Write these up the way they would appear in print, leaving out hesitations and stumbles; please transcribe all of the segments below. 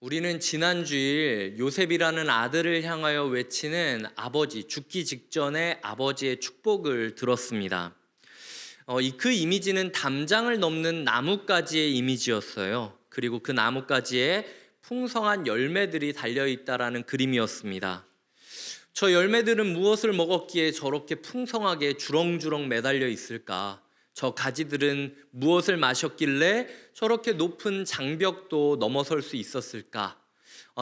우리는 지난 주일 요셉이라는 아들을 향하여 외치는 아버지, 죽기 직전에 아버지의 축복을 들었습니다. 그 이미지는 담장을 넘는 나뭇가지의 이미지였어요. 그리고 그 나뭇가지에 풍성한 열매들이 달려있다라는 그림이었습니다. 저 열매들은 무엇을 먹었기에 저렇게 풍성하게 주렁주렁 매달려 있을까? 저 가지들은 무엇을 마셨길래 저렇게 높은 장벽도 넘어설 수 있었을까?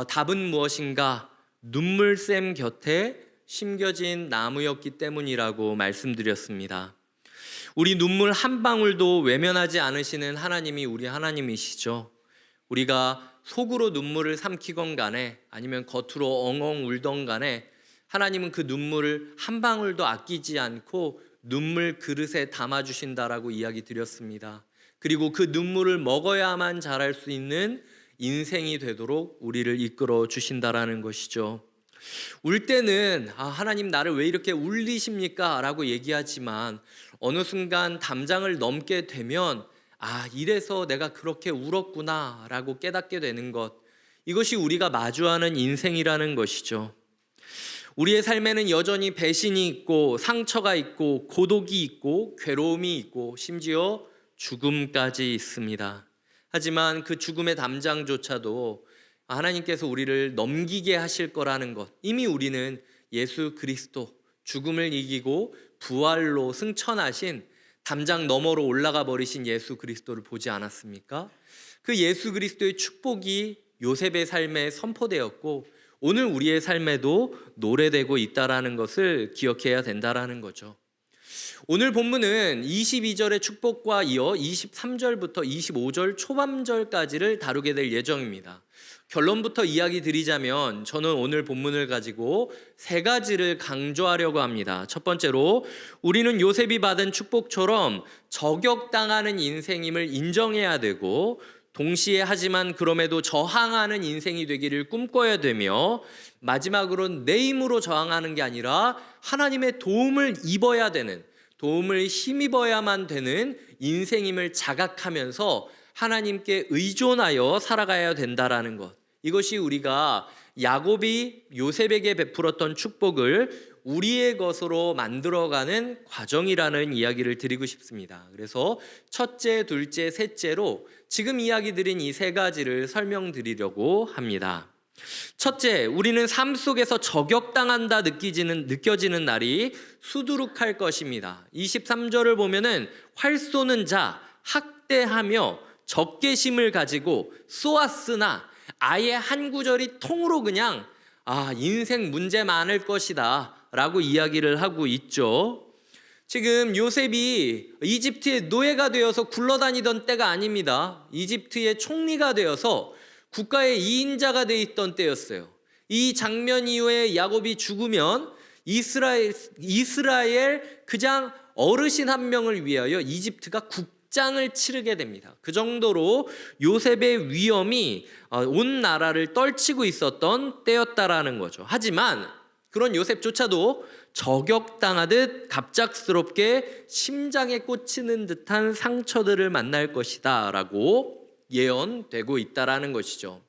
답은 무엇인가? 눈물샘 곁에 심겨진 나무였기 때문이라고 말씀드렸습니다. 우리 눈물 한 방울도 외면하지 않으시는 하나님이 우리 하나님이시죠. 우리가 속으로 눈물을 삼키건 간에 아니면 겉으로 엉엉 울던 간에 하나님은 그 눈물을 한 방울도 아끼지 않고 눈물 그릇에 담아주신다라고 이야기 드렸습니다. 그리고 그 눈물을 먹어야만 자랄 수 있는 인생이 되도록 우리를 이끌어 주신다라는 것이죠. 울 때는 하나님 나를 왜 이렇게 울리십니까? 라고 얘기하지만 어느 순간 담장을 넘게 되면 이래서 내가 그렇게 울었구나 라고 깨닫게 되는 것, 이것이 우리가 마주하는 인생이라는 것이죠. 우리의 삶에는 여전히 배신이 있고 상처가 있고 고독이 있고 괴로움이 있고 심지어 죽음까지 있습니다. 하지만 그 죽음의 담장조차도 하나님께서 우리를 넘기게 하실 거라는 것, 이미 우리는 예수 그리스도, 죽음을 이기고 부활로 승천하신 담장 너머로 올라가 버리신 예수 그리스도를 보지 않았습니까? 그 예수 그리스도의 축복이 요셉의 삶에 선포되었고 오늘 우리의 삶에도 노래되고 있다라는 것을 기억해야 된다라는 거죠. 오늘 본문은 22절의 축복과 이어 23절부터 25절 초반절까지를 다루게 될 예정입니다. 결론부터 이야기 드리자면 저는 오늘 본문을 가지고 세 가지를 강조하려고 합니다. 첫 번째로 우리는 요셉이 받은 축복처럼 저격당하는 인생임을 인정해야 되고, 동시에 하지만 그럼에도 저항하는 인생이 되기를 꿈꿔야 되며, 마지막으로 내 힘으로 저항하는 게 아니라 하나님의 도움을 입어야 되는, 도움을 힘입어야만 되는 인생임을 자각하면서 하나님께 의존하여 살아가야 된다라는 것, 이것이 우리가 야곱이 요셉에게 베풀었던 축복을 우리의 것으로 만들어가는 과정이라는 이야기를 드리고 싶습니다. 그래서 첫째, 둘째, 셋째로 지금 이야기 드린 이 세 가지를 설명드리려고 합니다. 첫째, 우리는 삶 속에서 저격당한다 느껴지는 날이 수두룩할 것입니다. 23절을 보면은 활 쏘는 자, 학대하며 적개심을 가지고 쏘았으나 아예 한 구절이 통으로 그냥 인생 문제 많을 것이다 라고 이야기를 하고 있죠. 지금 요셉이 이집트의 노예가 되어서 굴러다니던 때가 아닙니다. 이집트의 총리가 되어서 국가의 2인자가 돼 있던 때였어요. 이 장면 이후에 야곱이 죽으면 이스라엘 그냥 어르신 한 명을 위하여 이집트가 국장을 치르게 됩니다. 그 정도로 요셉의 위엄이 온 나라를 떨치고 있었던 때였다라는 거죠. 하지만 그런 요셉조차도 저격당하듯 갑작스럽게 심장에 꽂히는 듯한 상처들을 만날 것이다 라고 예언되고 있다라는 것이죠.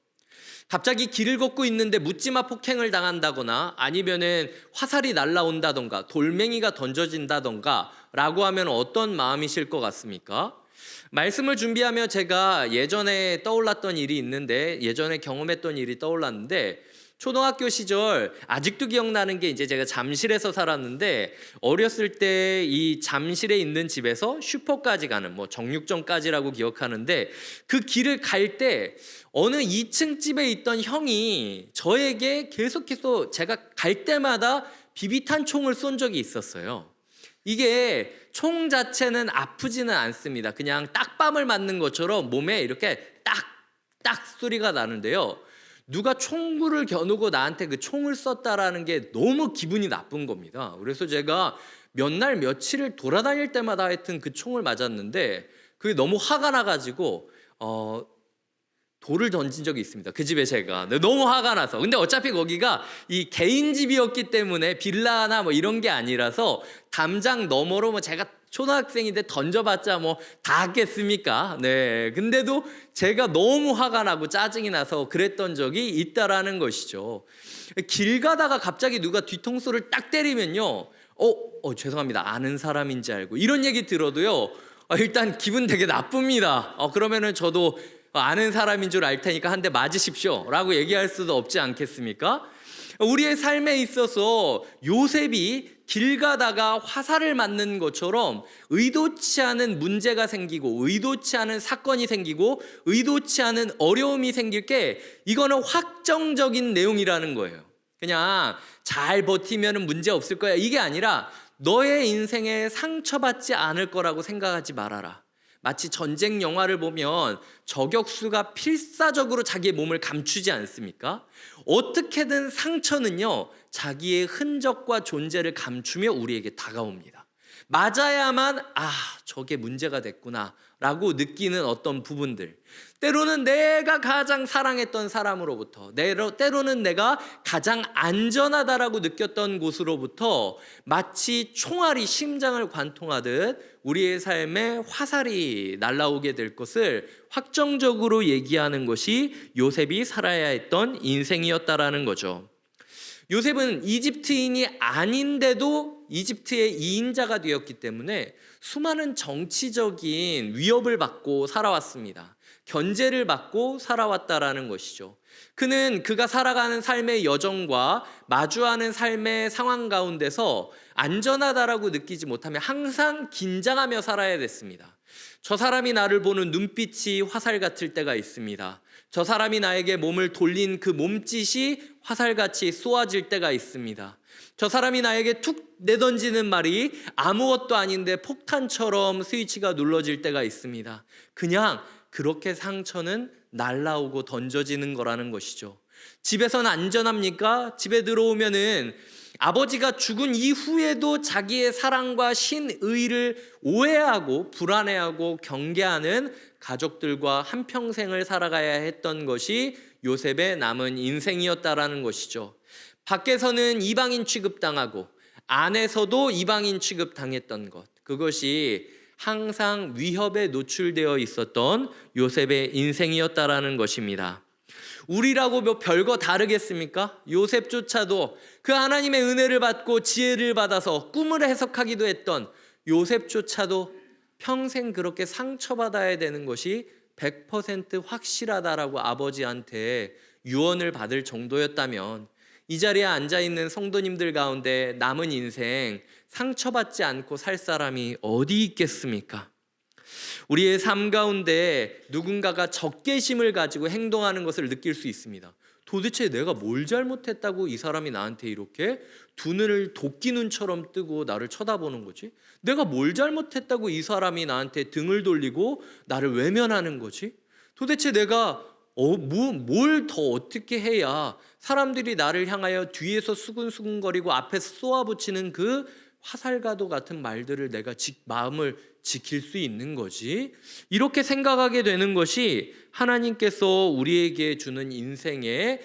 갑자기 길을 걷고 있는데 묻지마 폭행을 당한다거나 아니면은 화살이 날라온다던가 돌멩이가 던져진다던가 라고 하면 어떤 마음이실 것 같습니까? 말씀을 준비하며 제가 예전에 떠올랐던 일이 있는데, 예전에 경험했던 일이 떠올랐는데, 초등학교 시절 아직도 기억나는 게, 이제 제가 잠실에서 살았는데 어렸을 때 이 잠실에 있는 집에서 슈퍼까지 가는, 정육점까지라고 기억하는데, 그 길을 갈 때 어느 2층 집에 있던 형이 저에게 계속해서 제가 갈 때마다 비비탄 총을 쏜 적이 있었어요. 이게 총 자체는 아프지는 않습니다. 그냥 딱밤을 맞는 것처럼 몸에 이렇게 딱딱 소리가 나는데요, 누가 총구를 겨누고 나한테 그 총을 쐈다라는 게 너무 기분이 나쁜 겁니다. 그래서 제가 몇 날 며칠을 돌아다닐 때마다 하여튼 그 총을 맞았는데, 그게 너무 화가 나가지고 돌을 던진 적이 있습니다. 그 집에 제가 너무 화가 나서. 근데 어차피 거기가 이 개인 집이었기 때문에 빌라나 뭐 이런 게 아니라서 담장 너머로 뭐 제가 초등학생인데 던져봤자 뭐 다 하겠습니까? 네. 근데도 제가 너무 화가 나고 짜증이 나서 그랬던 적이 있다라는 것이죠. 길 가다가 갑자기 누가 뒤통수를 딱 때리면요. 죄송합니다. 아는 사람인지 알고 이런 얘기 들어도요. 일단 기분 되게 나쁩니다. 그러면은 저도 아는 사람인 줄 알 테니까 한 대 맞으십시오 라고 얘기할 수도 없지 않겠습니까? 우리의 삶에 있어서 요셉이 길 가다가 화살을 맞는 것처럼 의도치 않은 문제가 생기고 의도치 않은 사건이 생기고 의도치 않은 어려움이 생길 게 이거는 확정적인 내용이라는 거예요. 그냥 잘 버티면 문제 없을 거야 이게 아니라 너의 인생에 상처받지 않을 거라고 생각하지 말아라. 마치 전쟁 영화를 보면 저격수가 필사적으로 자기의 몸을 감추지 않습니까? 어떻게든 상처는요 자기의 흔적과 존재를 감추며 우리에게 다가옵니다. 맞아야만 저게 문제가 됐구나 라고 느끼는 어떤 부분들, 때로는 내가 가장 사랑했던 사람으로부터, 때로는 내가 가장 안전하다라고 느꼈던 곳으로부터 마치 총알이 심장을 관통하듯 우리의 삶에 화살이 날아오게 될 것을 확정적으로 얘기하는 것이 요셉이 살아야 했던 인생이었다라는 거죠. 요셉은 이집트인이 아닌데도 이집트의 2인자가 되었기 때문에 수많은 정치적인 위협을 받고 살아왔습니다. 견제를 받고 살아왔다라는 것이죠. 그는 그가 살아가는 삶의 여정과 마주하는 삶의 상황 가운데서 안전하다라고 느끼지 못하며 항상 긴장하며 살아야 됐습니다. 저 사람이 나를 보는 눈빛이 화살 같을 때가 있습니다. 저 사람이 나에게 몸을 돌린 그 몸짓이 화살같이 쏘아질 때가 있습니다. 저 사람이 나에게 툭 내던지는 말이 아무것도 아닌데 폭탄처럼 스위치가 눌러질 때가 있습니다. 그냥 그렇게 상처는 날라오고 던져지는 거라는 것이죠. 집에서는 안전합니까? 집에 들어오면은 아버지가 죽은 이후에도 자기의 사랑과 신의를 오해하고 불안해하고 경계하는 가족들과 한평생을 살아가야 했던 것이 요셉의 남은 인생이었다라는 것이죠. 밖에서는 이방인 취급당하고 안에서도 이방인 취급당했던 것, 그것이 항상 위협에 노출되어 있었던 요셉의 인생이었다라는 것입니다. 우리라고 뭐 별거 다르겠습니까? 요셉조차도 그 하나님의 은혜를 받고 지혜를 받아서 꿈을 해석하기도 했던 요셉조차도 평생 그렇게 상처받아야 되는 것이 100% 확실하다라고 아버지한테 유언을 받을 정도였다면 이 자리에 앉아있는 성도님들 가운데 남은 인생 상처받지 않고 살 사람이 어디 있겠습니까? 우리의 삶 가운데 누군가가 적개심을 가지고 행동하는 것을 느낄 수 있습니다. 도대체 내가 뭘 잘못했다고 이 사람이 나한테 이렇게 두 눈을 도끼 눈처럼 뜨고 나를 쳐다보는 거지? 내가 뭘 잘못했다고 이 사람이 나한테 등을 돌리고 나를 외면하는 거지? 도대체 내가 뭘 더 어떻게 해야 사람들이 나를 향하여 뒤에서 수근수근거리고 앞에서 쏘아붙이는 그 화살과도 같은 말들을 내가 마음을 지킬 수 있는 거지? 이렇게 생각하게 되는 것이 하나님께서 우리에게 주는 인생의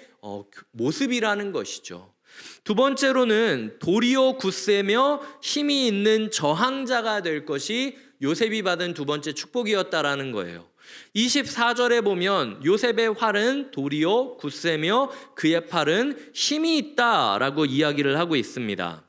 모습이라는 것이죠. 두 번째로는 도리어 굳세며 힘이 있는 저항자가 될 것이 요셉이 받은 두 번째 축복이었다라는 거예요. 24절에 보면 요셉의 활은 도리어 굳세며 그의 팔은 힘이 있다라고 이야기를 하고 있습니다.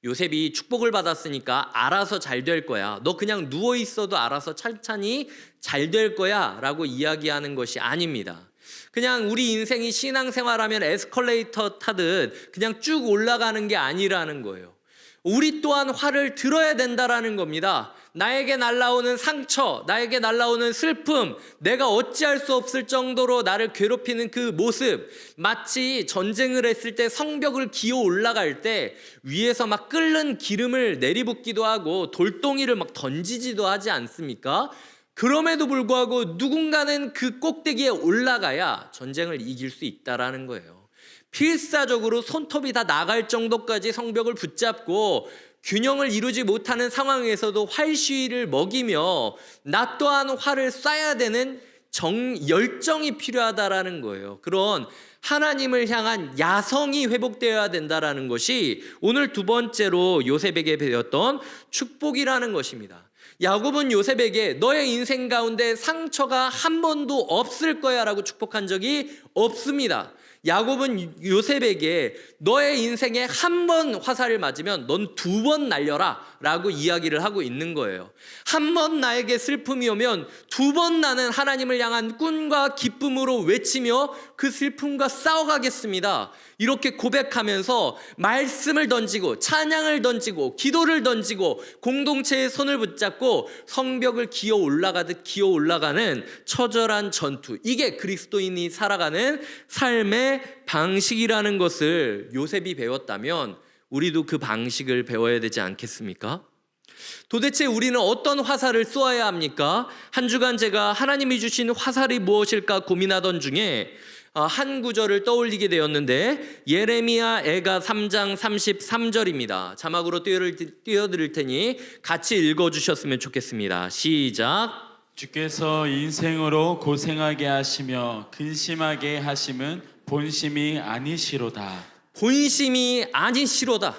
요셉이 축복을 받았으니까 알아서 잘 될 거야. 너 그냥 누워 있어도 알아서 찬찬히 잘 될 거야 라고 이야기하는 것이 아닙니다. 그냥 우리 인생이 신앙생활하면 에스컬레이터 타듯 그냥 쭉 올라가는 게 아니라는 거예요. 우리 또한 화를 들어야 된다라는 겁니다. 나에게 날라오는 상처, 나에게 날라오는 슬픔, 내가 어찌할 수 없을 정도로 나를 괴롭히는 그 모습, 마치 전쟁을 했을 때 성벽을 기어 올라갈 때 위에서 막 끓는 기름을 내리붓기도 하고 돌덩이를 막 던지지도 하지 않습니까? 그럼에도 불구하고 누군가는 그 꼭대기에 올라가야 전쟁을 이길 수 있다라는 거예요. 필사적으로 손톱이 다 나갈 정도까지 성벽을 붙잡고 균형을 이루지 못하는 상황에서도 활시위를 먹이며 나 또한 활을 쏴야 되는 열정이 필요하다라는 거예요. 그런 하나님을 향한 야성이 회복되어야 된다라는 것이 오늘 두 번째로 요셉에게 배웠던 축복이라는 것입니다. 야곱은 요셉에게 너의 인생 가운데 상처가 한 번도 없을 거야 라고 축복한 적이 없습니다. 야곱은 요셉에게 너의 인생에 한 번 화살을 맞으면 넌 두 번 날려라 라고 이야기를 하고 있는 거예요. 한 번 나에게 슬픔이 오면 두 번 나는 하나님을 향한 꾼과 기쁨으로 외치며 그 슬픔과 싸워가겠습니다. 이렇게 고백하면서 말씀을 던지고 찬양을 던지고 기도를 던지고 공동체의 손을 붙잡고 성벽을 기어 올라가듯 기어 올라가는 처절한 전투, 이게 그리스도인이 살아가는 삶의 방식이라는 것을 요셉이 배웠다면 우리도 그 방식을 배워야 되지 않겠습니까? 도대체 우리는 어떤 화살을 쏘아야 합니까? 한 주간 제가 하나님이 주신 화살이 무엇일까 고민하던 중에 한 구절을 떠올리게 되었는데 예레미야 애가 3장 33절입니다. 자막으로 띄워드릴 테니 같이 읽어주셨으면 좋겠습니다. 시작. 주께서 인생으로 고생하게 하시며 근심하게 하심은 본심이 아니시로다. 본심이 아니시로다.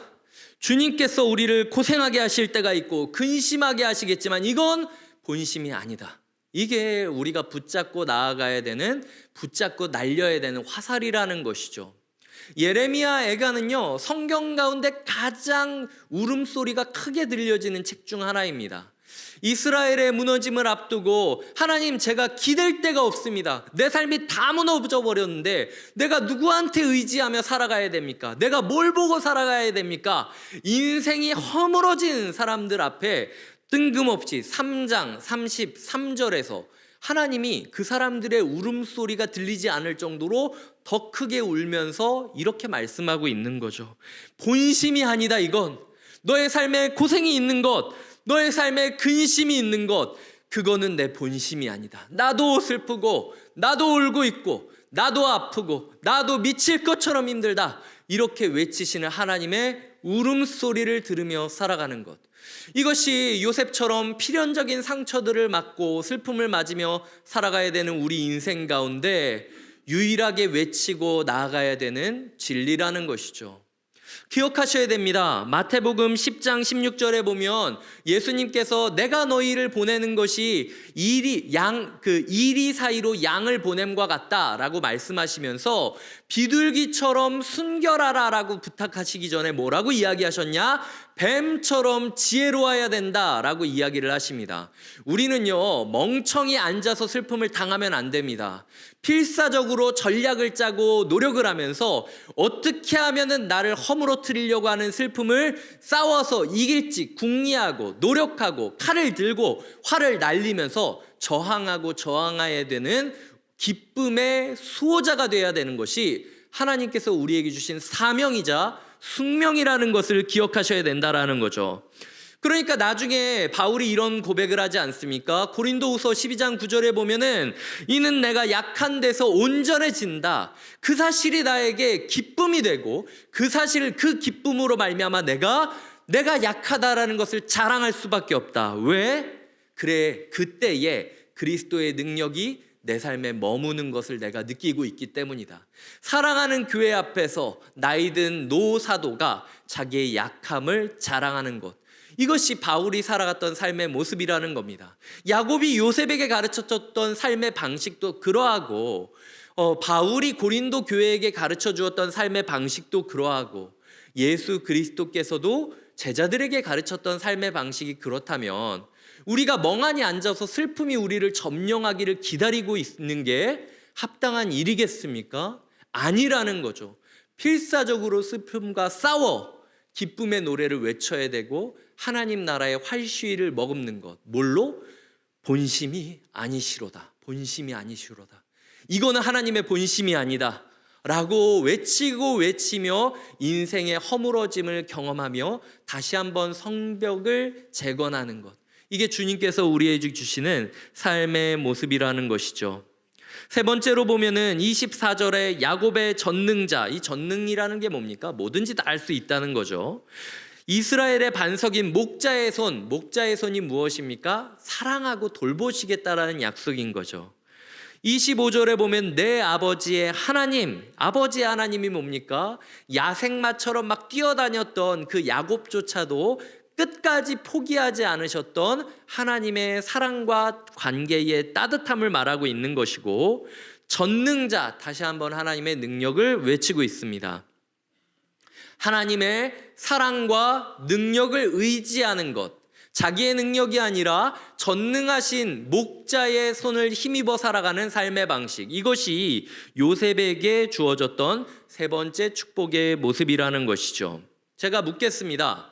주님께서 우리를 고생하게 하실 때가 있고 근심하게 하시겠지만 이건 본심이 아니다. 이게 우리가 붙잡고 나아가야 되는, 붙잡고 날려야 되는 화살이라는 것이죠. 예레미야 애가는요, 성경 가운데 가장 울음소리가 크게 들려지는 책 중 하나입니다. 이스라엘의 무너짐을 앞두고 하나님, 제가 기댈 데가 없습니다. 내 삶이 다 무너져 버렸는데 내가 누구한테 의지하며 살아가야 됩니까? 내가 뭘 보고 살아가야 됩니까? 인생이 허물어진 사람들 앞에 뜬금없이 3장 33절에서 하나님이 그 사람들의 울음소리가 들리지 않을 정도로 더 크게 울면서 이렇게 말씀하고 있는 거죠. 본심이 아니다. 이건 너의 삶에 고생이 있는 것, 너의 삶에 근심이 있는 것, 그거는 내 본심이 아니다. 나도 슬프고 나도 울고 있고 나도 아프고 나도 미칠 것처럼 힘들다. 이렇게 외치시는 하나님의 울음소리를 들으며 살아가는 것, 이것이 요셉처럼 필연적인 상처들을 맞고 슬픔을 맞으며 살아가야 되는 우리 인생 가운데 유일하게 외치고 나아가야 되는 진리라는 것이죠. 기억하셔야 됩니다. 마태복음 10장 16절에 보면 예수님께서 내가 너희를 보내는 것이 이리 사이로 양을 보냄과 같다라고 말씀하시면서 비둘기처럼 순결하라라고 부탁하시기 전에 뭐라고 이야기하셨냐? 뱀처럼 지혜로워야 된다라고 이야기를 하십니다. 우리는요, 멍청이 앉아서 슬픔을 당하면 안 됩니다. 필사적으로 전략을 짜고 노력을 하면서 어떻게 하면은 나를 허물어뜨리려고 하는 슬픔을 싸워서 이길지 궁리하고 노력하고 칼을 들고 활을 날리면서 저항해야 되는 기쁨의 수호자가 되어야 되는 것이 하나님께서 우리에게 주신 사명이자 숙명이라는 것을 기억하셔야 된다라는 거죠. 그러니까 나중에 바울이 이런 고백을 하지 않습니까? 고린도후서 12장 9절에 보면은 이는 내가 약한 데서 온전해진다. 그 사실이 나에게 기쁨이 되고 그 사실을, 그 기쁨으로 말미암아 내가 약하다라는 것을 자랑할 수밖에 없다. 왜? 그래, 그때에 그리스도의 능력이 내 삶에 머무는 것을 내가 느끼고 있기 때문이다. 사랑하는 교회 앞에서 나이든 노사도가 자기의 약함을 자랑하는 것, 이것이 바울이 살아갔던 삶의 모습이라는 겁니다. 야곱이 요셉에게 가르쳐줬던 삶의 방식도 그러하고 바울이 고린도 교회에게 가르쳐 주었던 삶의 방식도 그러하고 예수 그리스도께서도 제자들에게 가르쳤던 삶의 방식이 그렇다면 우리가 멍하니 앉아서 슬픔이 우리를 점령하기를 기다리고 있는 게 합당한 일이겠습니까? 아니라는 거죠. 필사적으로 슬픔과 싸워 기쁨의 노래를 외쳐야 되고 하나님 나라의 활시위를 머금는 것, 뭘로? 본심이 아니시로다. 본심이 아니시로다. 이거는 하나님의 본심이 아니다 라고 외치며 인생의 허물어짐을 경험하며 다시 한번 성벽을 재건하는 것, 이게 주님께서 우리에게 주시는 삶의 모습이라는 것이죠. 세 번째로 보면은 24절에 야곱의 전능자, 이 전능이라는 게 뭡니까? 뭐든지 다 할 수 있다는 거죠. 이스라엘의 반석인 목자의 손이 무엇입니까? 사랑하고 돌보시겠다라는 약속인 거죠. 25절에 보면 내 아버지의 하나님, 아버지의 하나님이 뭡니까? 야생마처럼 막 뛰어다녔던 그 야곱조차도 끝까지 포기하지 않으셨던 하나님의 사랑과 관계의 따뜻함을 말하고 있는 것이고, 전능자, 다시 한번 하나님의 능력을 외치고 있습니다. 하나님의 사랑과 능력을 의지하는 것, 자기의 능력이 아니라 전능하신 목자의 손을 힘입어 살아가는 삶의 방식, 이것이 요셉에게 주어졌던 세 번째 축복의 모습이라는 것이죠. 제가 묻겠습니다.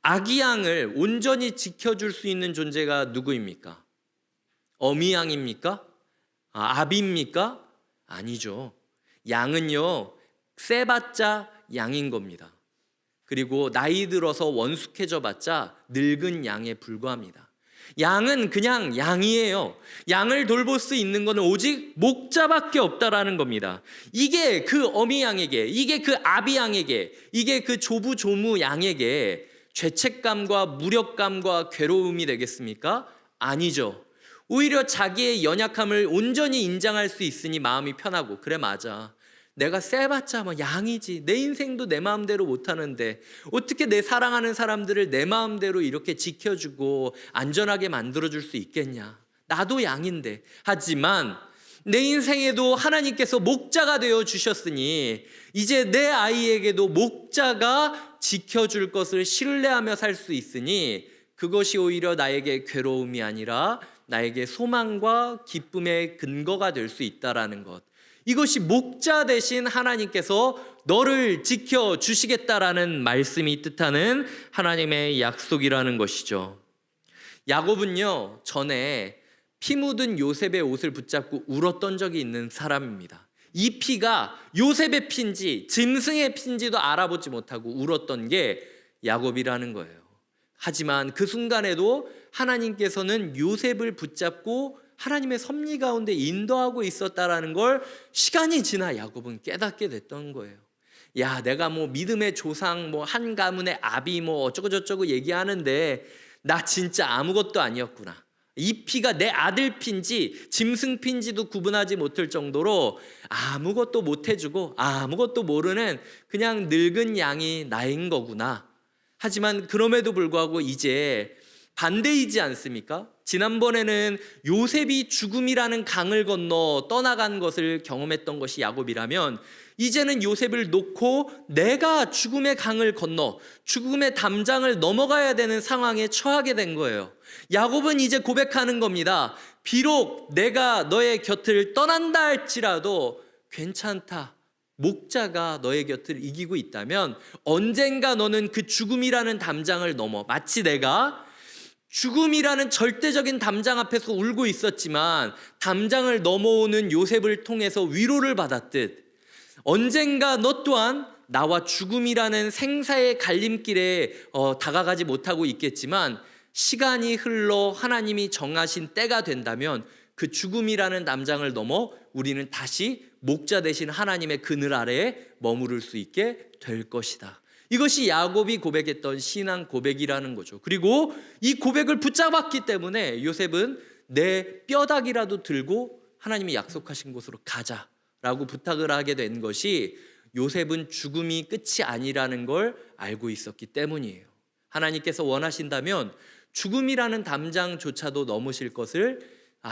아기 양을 온전히 지켜줄 수 있는 존재가 누구입니까? 어미 양입니까? 아비입니까? 아니죠. 양은요, 세봤자 양인 겁니다. 그리고 나이 들어서 원숙해져 봤자 늙은 양에 불과합니다. 양은 그냥 양이에요. 양을 돌볼 수 있는 것은 오직 목자밖에 없다라는 겁니다. 이게 그 어미 양에게, 이게 그 아비 양에게, 이게 그 조부 조무 양에게 죄책감과 무력감과 괴로움이 되겠습니까? 아니죠. 오히려 자기의 연약함을 온전히 인정할 수 있으니 마음이 편하고, 그래 맞아, 내가 세봤자 뭐 양이지, 내 인생도 내 마음대로 못하는데 어떻게 내 사랑하는 사람들을 내 마음대로 이렇게 지켜주고 안전하게 만들어줄 수 있겠냐, 나도 양인데. 하지만 내 인생에도 하나님께서 목자가 되어 주셨으니 이제 내 아이에게도 목자가 지켜줄 것을 신뢰하며 살 수 있으니 그것이 오히려 나에게 괴로움이 아니라 나에게 소망과 기쁨의 근거가 될 수 있다라는 것, 이것이 목자 대신 하나님께서 너를 지켜주시겠다라는 말씀이 뜻하는 하나님의 약속이라는 것이죠. 야곱은요, 전에 피 묻은 요셉의 옷을 붙잡고 울었던 적이 있는 사람입니다. 이 피가 요셉의 피인지 짐승의 피인지도 알아보지 못하고 울었던 게 야곱이라는 거예요. 하지만 그 순간에도 하나님께서는 요셉을 붙잡고 하나님의 섭리 가운데 인도하고 있었다라는 걸 시간이 지나 야곱은 깨닫게 됐던 거예요. 야, 내가 뭐 믿음의 조상, 뭐 한 가문의 아비, 뭐 어쩌고 저쩌고 얘기하는데 나 진짜 아무것도 아니었구나. 이 피가 내 아들 피인지 짐승 피인지도 구분하지 못할 정도로 아무것도 못해주고 아무것도 모르는 그냥 늙은 양이 나인 거구나. 하지만 그럼에도 불구하고 이제 반대이지 않습니까? 지난번에는 요셉이 죽음이라는 강을 건너 떠나간 것을 경험했던 것이 야곱이라면, 이제는 요셉을 놓고 내가 죽음의 강을 건너 죽음의 담장을 넘어가야 되는 상황에 처하게 된 거예요. 야곱은 이제 고백하는 겁니다. 비록 내가 너의 곁을 떠난다 할지라도 괜찮다. 목자가 너의 곁을 이기고 있다면 언젠가 너는 그 죽음이라는 담장을 넘어, 마치 내가 죽음이라는 절대적인 담장 앞에서 울고 있었지만 담장을 넘어오는 요셉을 통해서 위로를 받았듯, 언젠가 너 또한 나와 죽음이라는 생사의 갈림길에 다가가지 못하고 있겠지만 시간이 흘러 하나님이 정하신 때가 된다면 그 죽음이라는 담장을 넘어 우리는 다시 목자 되신 하나님의 그늘 아래에 머무를 수 있게 될 것이다. 이것이 야곱이 고백했던 신앙 고백이라는 거죠. 그리고 이 고백을 붙잡았기 때문에 요셉은 내 뼈다귀라도 들고 하나님이 약속하신 곳으로 가자라고 부탁을 하게 된 것이, 요셉은 죽음이 끝이 아니라는 걸 알고 있었기 때문이에요. 하나님께서 원하신다면 죽음이라는 담장조차도 넘으실 것을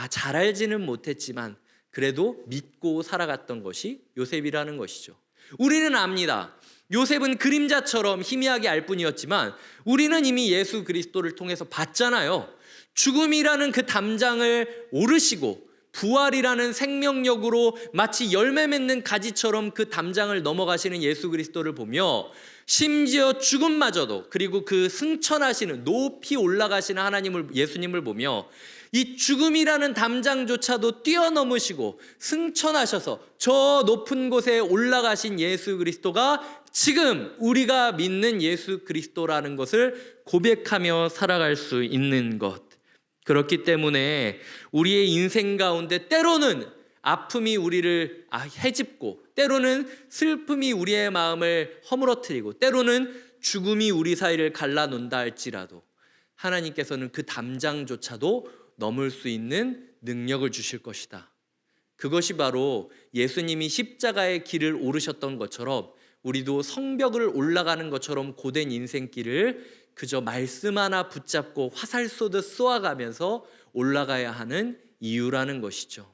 잘 알지는 못했지만 그래도 믿고 살아갔던 것이 요셉이라는 것이죠. 우리는 압니다. 요셉은 그림자처럼 희미하게 알 뿐이었지만 우리는 이미 예수 그리스도를 통해서 봤잖아요. 죽음이라는 그 담장을 오르시고 부활이라는 생명력으로 마치 열매 맺는 가지처럼 그 담장을 넘어가시는 예수 그리스도를 보며, 심지어 죽음마저도, 그리고 그 승천하시는 높이 올라가시는 예수님을 보며 이 죽음이라는 담장조차도 뛰어넘으시고 승천하셔서 저 높은 곳에 올라가신 예수 그리스도가 지금 우리가 믿는 예수 그리스도라는 것을 고백하며 살아갈 수 있는 것. 그렇기 때문에 우리의 인생 가운데 때로는 아픔이 우리를 해집고, 때로는 슬픔이 우리의 마음을 허물어뜨리고, 때로는 죽음이 우리 사이를 갈라놓는다 할지라도 하나님께서는 그 담장조차도 넘을 수 있는 능력을 주실 것이다. 그것이 바로 예수님이 십자가의 길을 오르셨던 것처럼 우리도 성벽을 올라가는 것처럼 고된 인생길을 그저 말씀 하나 붙잡고 화살 쏘듯 쏘아가면서 올라가야 하는 이유라는 것이죠.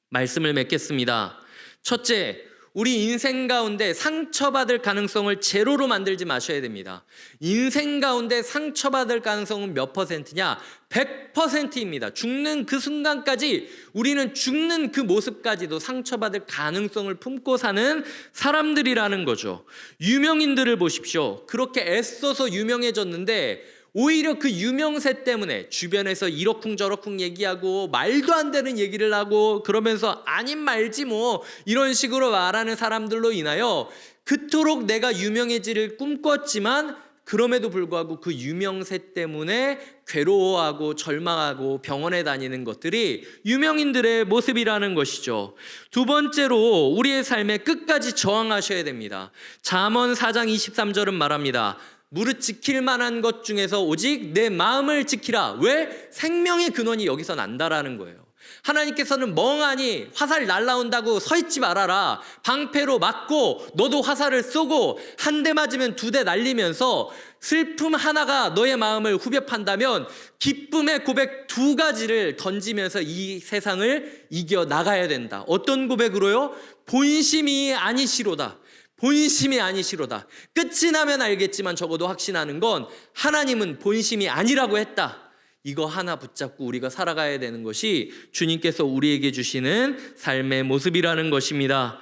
말씀을 맺겠습니다. 첫째, 우리 인생 가운데 상처받을 가능성을 제로로 만들지 마셔야 됩니다. 인생 가운데 상처받을 가능성은 몇 퍼센트냐? 100%입니다. 죽는 그 순간까지, 우리는 죽는 그 모습까지도 상처받을 가능성을 품고 사는 사람들이라는 거죠. 유명인들을 보십시오. 그렇게 애써서 유명해졌는데 오히려 그 유명세 때문에 주변에서 이러쿵저러쿵 얘기하고 말도 안 되는 얘기를 하고 그러면서 아님 말지 뭐 이런 식으로 말하는 사람들로 인하여 그토록 내가 유명해지를 꿈꿨지만 그럼에도 불구하고 그 유명세 때문에 괴로워하고 절망하고 병원에 다니는 것들이 유명인들의 모습이라는 것이죠. 두 번째로 우리의 삶에 끝까지 저항하셔야 됩니다. 잠언 4장 23절은 말합니다. 무릇 지킬 만한 것 중에서 오직 내 마음을 지키라. 왜? 생명의 근원이 여기서 난다라는 거예요. 하나님께서는 멍하니 화살 날라온다고 서 있지 말아라. 방패로 맞고 너도 화살을 쏘고 한 대 맞으면 두 대 날리면서 슬픔 하나가 너의 마음을 후벼 판다면 기쁨의 고백 두 가지를 던지면서 이 세상을 이겨 나가야 된다. 어떤 고백으로요? 본심이 아니시로다. 본심이 아니시로다. 끝이 나면 알겠지만 적어도 확신하는 건 하나님은 본심이 아니라고 했다. 이거 하나 붙잡고 우리가 살아가야 되는 것이 주님께서 우리에게 주시는 삶의 모습이라는 것입니다.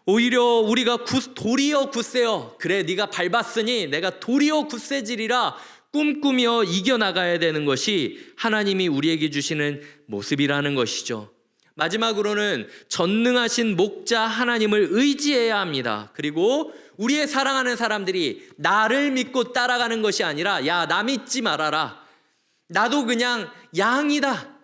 오히려 우리가 도리어 굳세어, 그래 네가 밟았으니 내가 도리어 굳세지리라 꿈꾸며 이겨나가야 되는 것이 하나님이 우리에게 주시는 모습이라는 것이죠. 마지막으로는 전능하신 목자 하나님을 의지해야 합니다. 그리고 우리의 사랑하는 사람들이 나를 믿고 따라가는 것이 아니라 야, 나 믿지 말아라. 나도 그냥 양이다.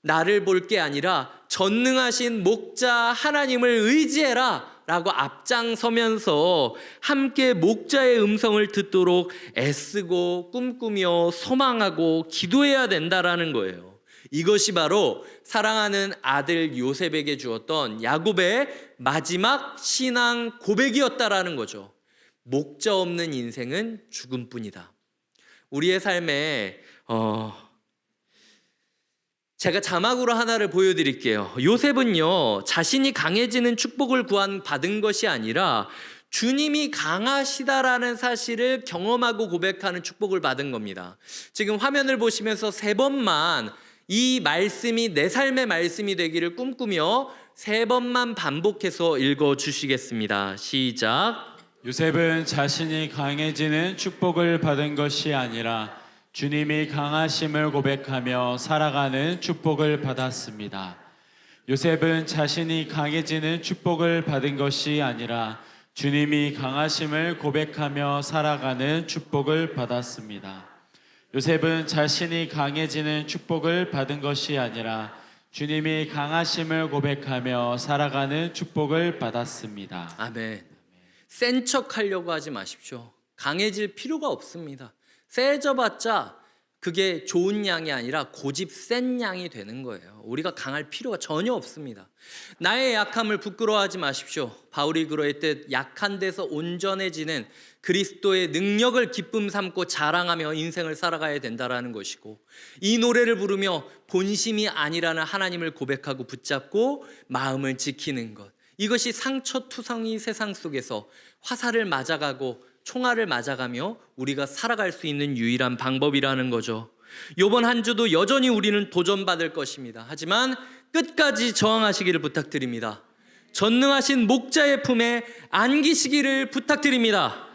나를 볼 게 아니라 전능하신 목자 하나님을 의지해라 라고 앞장서면서 함께 목자의 음성을 듣도록 애쓰고 꿈꾸며 소망하고 기도해야 된다라는 거예요. 이것이 바로 사랑하는 아들 요셉에게 주었던 야곱의 마지막 신앙 고백이었다라는 거죠. 목자 없는 인생은 죽음뿐이다. 우리의 삶에 제가 자막으로 하나를 보여드릴게요. 요셉은요, 자신이 강해지는 축복을 받은 것이 아니라 주님이 강하시다라는 사실을 경험하고 고백하는 축복을 받은 겁니다. 지금 화면을 보시면서 3번만 이 말씀이 내 삶의 말씀이 되기를 꿈꾸며 3번만 반복해서 읽어주시겠습니다. 시작. 요셉은 자신이 강해지는 축복을 받은 것이 아니라 주님이 강하심을 고백하며 살아가는 축복을 받았습니다. 요셉은 자신이 강해지는 축복을 받은 것이 아니라 주님이 강하심을 고백하며 살아가는 축복을 받았습니다. 요셉은 자신이 강해지는 축복을 받은 것이 아니라 주님이 강하심을 고백하며 살아가는 축복을 받았습니다. 아멘. 센 척 하려고 하지 마십시오. 강해질 필요가 없습니다. 세져봤자 그게 좋은 양이 아니라 고집 센 양이 되는 거예요. 우리가 강할 필요가 전혀 없습니다. 나의 약함을 부끄러워하지 마십시오. 바울이 그러했듯 약한 데서 온전해지는 그리스도의 능력을 기쁨 삼고 자랑하며 인생을 살아가야 된다라는 것이고, 이 노래를 부르며 본심이 아니라는 하나님을 고백하고 붙잡고 마음을 지키는 것, 이것이 상처투성이 세상 속에서 화살을 맞아가고 총알을 맞아가며 우리가 살아갈 수 있는 유일한 방법이라는 거죠. 이번 한 주도 여전히 우리는 도전받을 것입니다. 하지만 끝까지 저항하시기를 부탁드립니다. 전능하신 목자의 품에 안기시기를 부탁드립니다.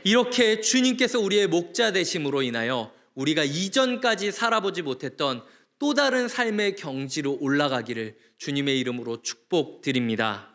이렇게 주님께서 우리의 목자 되심으로 인하여 우리가 이전까지 살아보지 못했던 또 다른 삶의 경지로 올라가기를 주님의 이름으로 축복드립니다.